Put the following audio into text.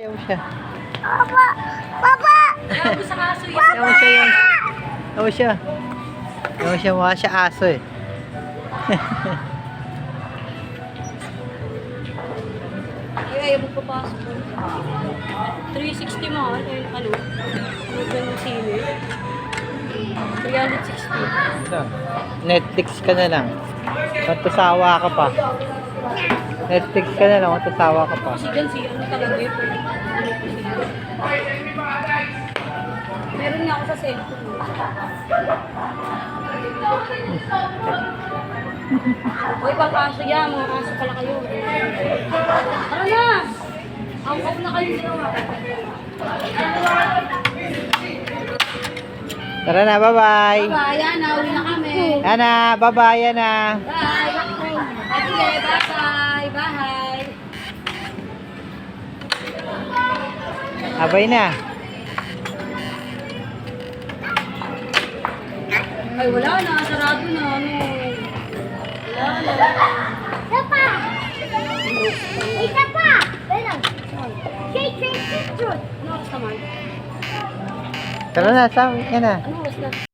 Yaw siya. Papa! Papa! Yaw sa aso yan. Yaw siya yan. Yaw siya. Yaw siya, mukha siya aso eh. Ay, ayaw mo papasok. 360 mo, ano? Ano sino? 360. Ito. Netflix ka na lang. Matusawa ka pa. Netflix ka na lang, matusawa ka pa. Kasi dyan si ano talaga yun. Meron nga ako sa cellphone. Uy, pang aso yan. Mga aso pala kayo. Tara na! Ang na kayo dalawa. Tara na, bye-bye. Bye, Yana. Uwi na kami. Ana, bye-bye, Ana. Bye. Okay, bye-bye. Bye. Abay na. Ay, wala na. Sarado na. Ano? Wala na. Isa pa! Isa pa! Belang! Shake, shake, shake, shake! Ano oras naman? Tara na, Sam. Yan na. Ano oras na?